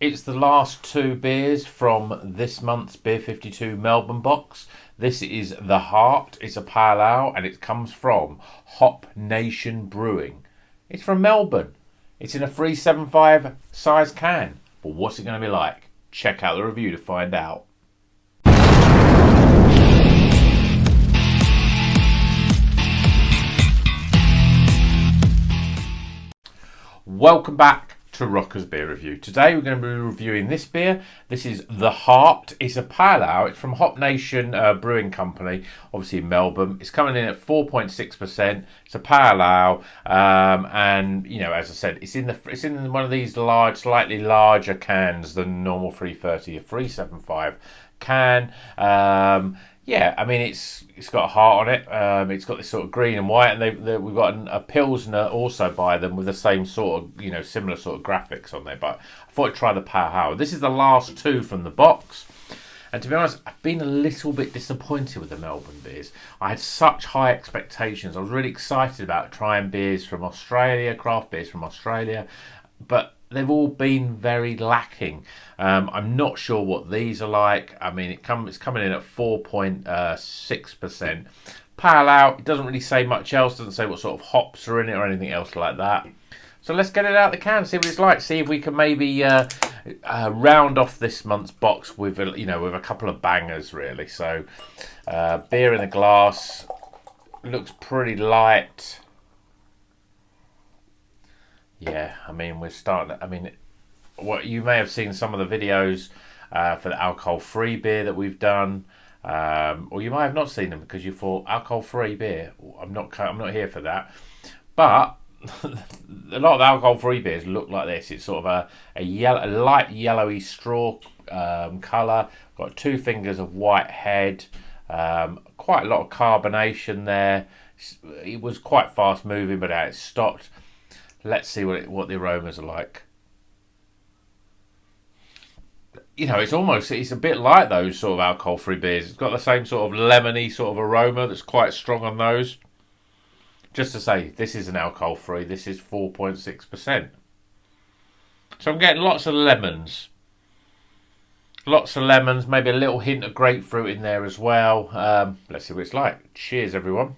It's the last two beers from this month's Beer52 Melbourne box. This is the Heart. It's a pale ale and it comes from Hop Nation Brewing. It's from Melbourne. It's in a 375 size can. But what's it going to be like? Check out the review to find out. Welcome back to Rocker's Beer Review. Today we're going to be reviewing this beer. This is The Heart. It's a pale ale. It's from Hop Nation Brewing Company, obviously in Melbourne. It's coming in at 4.6%. It's a pale ale, and you know, as I said, it's in one of these large, slightly larger cans than normal 330 or 375 can. Yeah, I mean it's got a heart on it. It's got this sort of green and white, and we've got a pilsner also by them with the same sort of, similar sort of graphics on there. But I thought I'd try the pale. This is the last two from the box, and to be honest, I've been a little bit disappointed with the Melbourne beers. I had such high expectations. I was really excited about trying beers from Australia, craft beers from Australia, but they've all been very lacking. I'm not sure what these are like. I mean, it's coming in at 4.6%. Pale ale, it doesn't really say much else. Doesn't say what sort of hops are in it or anything else like that. So let's get it out of the can, see what it's like. See if we can maybe round off this month's box with a couple of bangers, really. So beer in a glass, looks pretty light. Yeah, I mean, we're starting. I mean, what you may have seen some of the videos for the alcohol-free beer that we've done, or you might have not seen them because you thought alcohol-free beer. I'm not here for that. But a lot of alcohol-free beers look like this. It's sort of a light yellowy straw colour. Got 2 fingers of white head. Quite a lot of carbonation there. It was quite fast moving, but it stopped. Let's see what the aromas are like. It's a bit like those sort of alcohol-free beers. It's got the same sort of lemony sort of aroma that's quite strong on those. Just to say, this is an alcohol-free. This is 4.6%. So I'm getting lots of lemons. Lots of lemons, maybe a little hint of grapefruit in there as well. Let's see what it's like. Cheers, everyone.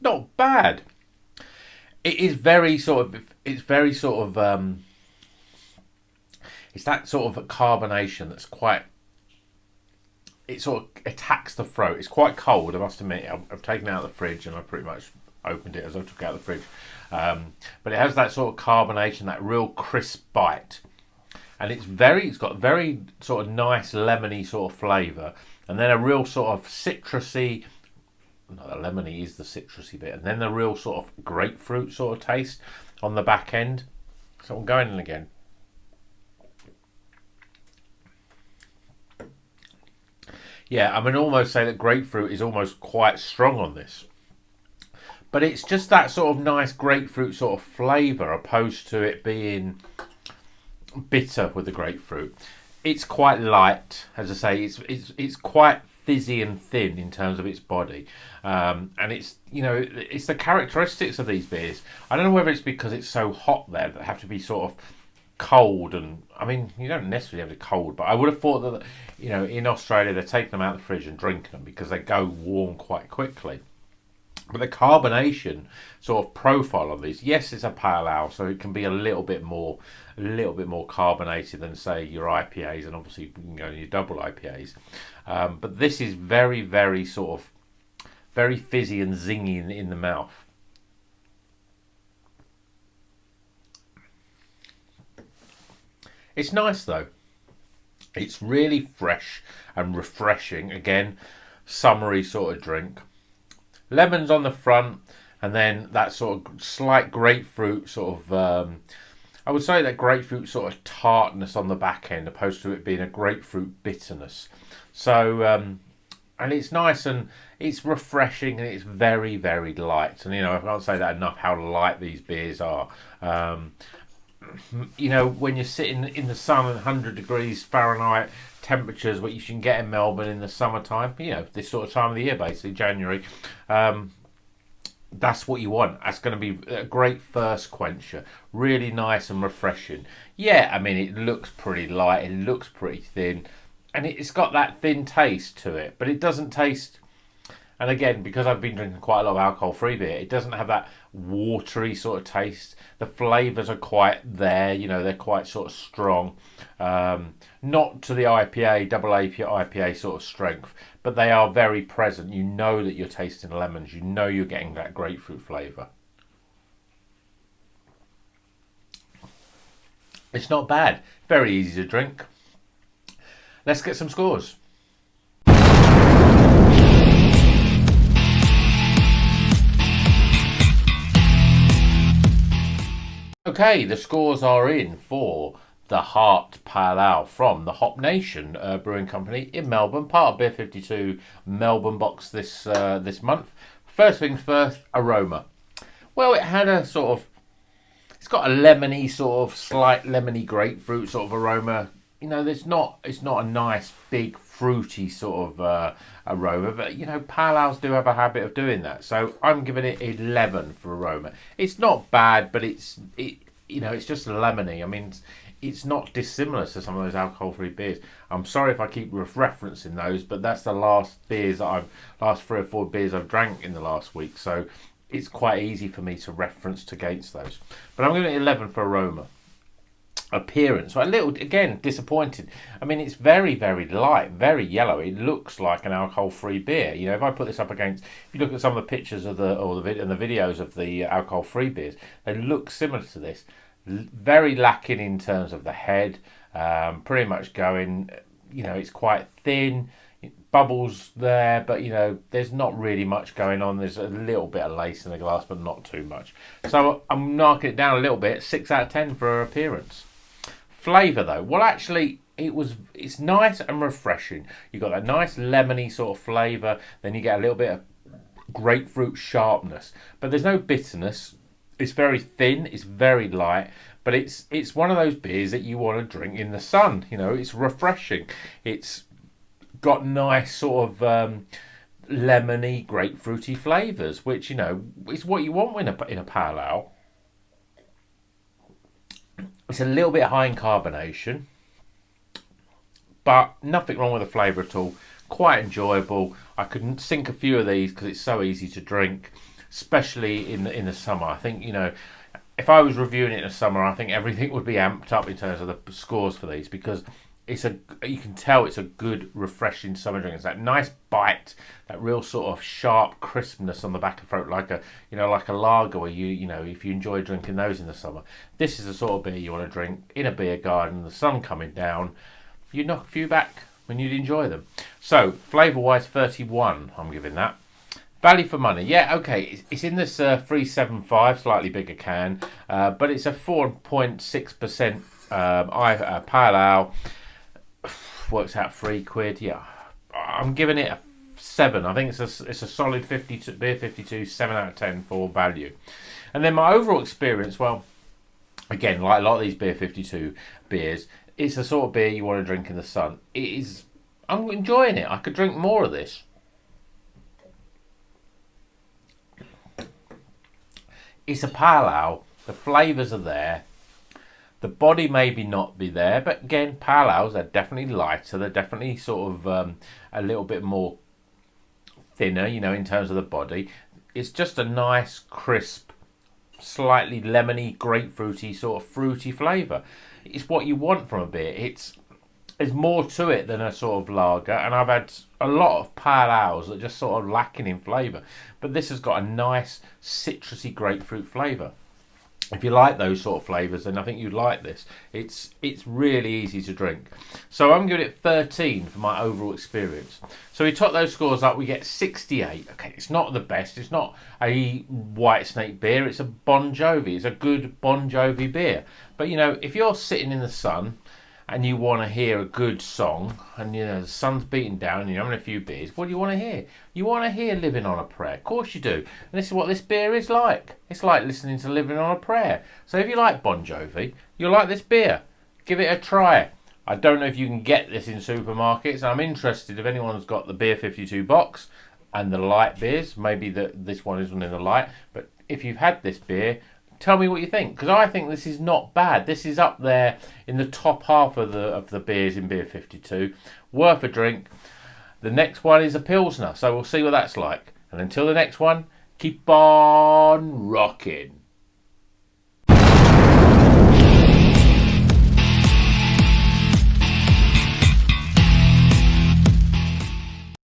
Not bad. It is very sort of. It's very sort of. It's that sort of carbonation that's quite. It sort of attacks the throat. It's quite cold, I must admit. I've taken it out of the fridge and I pretty much opened it as I took it out of the fridge. But it has that sort of carbonation, that real crisp bite, and it's got very sort of nice lemony sort of flavour, and then a real sort of citrusy. No, the lemony is the citrusy bit, and then the real sort of grapefruit sort of taste on the back end. So I'm going in again. Yeah, I mean, almost say that grapefruit is almost quite strong on this, but it's just that sort of nice grapefruit sort of flavour, opposed to it being bitter with the grapefruit. It's quite light, as I say. It's quite fizzy and thin in terms of its body, and it's the characteristics of these beers. I don't know whether it's because it's so hot there that they have to be sort of cold, and I mean, you don't necessarily have to cold, but I would have thought that in Australia they're taking them out of the fridge and drinking them because they go warm quite quickly. But the carbonation sort of profile of these, yes, it's a pale ale, so it can be a little bit more carbonated than say your IPAs, and obviously you can go in your double IPAs. But this is very, very sort of very fizzy and zingy in the mouth. It's nice though. It's really fresh and refreshing. Again, summery sort of drink. Lemons on the front, and then that sort of slight grapefruit sort of. I would say that grapefruit sort of tartness on the back end, opposed to it being a grapefruit bitterness. So, and it's nice and it's refreshing, and it's very, very light. And I can't say that enough how light these beers are. when you're sitting in the sun at 100 degrees Fahrenheit temperatures, what you can get in Melbourne in the summertime, this sort of time of the year, basically January, that's what you want. That's going to be a great first quencher. Really nice and refreshing. Yeah, I mean, it looks pretty light. It looks pretty thin. And it's got that thin taste to it. But it doesn't taste... And again, because I've been drinking quite a lot of alcohol-free beer, it doesn't have that watery sort of taste. The flavours are quite there. They're quite sort of strong. Not to the IPA, double IPA sort of strength, but they are very present. You know that you're tasting lemons. You know you're getting that grapefruit flavour. It's not bad. Very easy to drink. Let's get some scores. Okay, the scores are in for the Heart Pale Ale from the Hop Nation Brewing Company in Melbourne, part of Beer52 Melbourne box this month. First things first, aroma. Well, it had a sort of, it's got a lemony sort of, slight lemony grapefruit sort of aroma. It's not a nice big fruity sort of aroma, but pale ales do have a habit of doing that. So I'm giving it 11 for aroma. It's not bad, but it's just lemony. I mean, it's not dissimilar to some of those alcohol-free beers. I'm sorry if I keep referencing those, but that's the last 3 or 4 beers I've drank in the last week. So it's quite easy for me to reference against those. But I'm giving it 11 for aroma. Appearance, a little, again, disappointed. I mean, it's very, very light, very yellow. It looks like an alcohol-free beer. If I put this up against, if you look at some of the pictures of the videos of the alcohol-free beers, they look similar to this. Very lacking in terms of the head. Pretty much going, it's quite thin. Bubbles there, but there's not really much going on. There's a little bit of lace in the glass, but not too much. So I'm knocking it down a little bit. 6 out of 10 for appearance. Flavour though, well, actually it's nice and refreshing. You've got that nice lemony sort of flavour, then you get a little bit of grapefruit sharpness, but there's no bitterness. It's very thin, it's very light, but it's one of those beers that you want to drink in the sun. It's refreshing. It's got nice sort of lemony, grapefruity flavours, which is what you want in a pale ale. It's a little bit high in carbonation, but nothing wrong with the flavour at all. Quite enjoyable. I could sink a few of these because it's so easy to drink, especially in the summer. I think if I was reviewing it in the summer, I think everything would be amped up in terms of the scores for these, because you can tell it's a good, refreshing summer drink. It's that nice bite, that real sort of sharp crispness on the back of throat, like a lager, where if you enjoy drinking those in the summer. This is the sort of beer you want to drink in a beer garden, the sun coming down. You knock a few back when you'd enjoy them. So flavour-wise, 31. I'm giving that. Value for money, yeah, okay. It's in this 375, slightly bigger can, but it's a 4.6% pale ale. Works out £3. Yeah, I'm giving it a 7. I think it's a solid 52 Beer52, 7 out of 10 for value. And then my overall experience, well, again, like a lot of these Beer52 beers, it's the sort of beer you want to drink in the sun. I'm enjoying it. I could drink more of this. It's a pale ale. The flavours are there. The body maybe not be there, but again, pale ales are definitely lighter. They're definitely sort of a little bit more thinner, in terms of the body. It's just a nice, crisp, slightly lemony, grapefruity, sort of fruity flavour. It's what you want from a beer. There's more to it than a sort of lager, and I've had a lot of pale ales that are just sort of lacking in flavour. But this has got a nice, citrusy grapefruit flavour. If you like those sort of flavours, then I think you'd like this. It's really easy to drink. So I'm giving it 13 for my overall experience. So we top those scores up, we get 68. Okay, it's not the best. It's not a White Snake beer. It's a Bon Jovi. It's a good Bon Jovi beer. But, if you're sitting in the sun and you want to hear a good song, and the sun's beating down and you're having a few beers, what do you want to hear? You want to hear Living on a Prayer. Of course you do. And this is what this beer is like. It's like listening to Living on a Prayer. So if you like Bon Jovi, you'll like this beer. Give it a try. I don't know if you can get this in supermarkets. I'm interested if anyone's got the Beer52 box and the light beers. Maybe this one isn't in the light, but if you've had this beer, tell me what you think, because I think this is not bad. This is up there in the top half of the beers in Beer52. Worth a drink. The next one is a Pilsner, so we'll see what that's like. And until the next one, keep on rocking.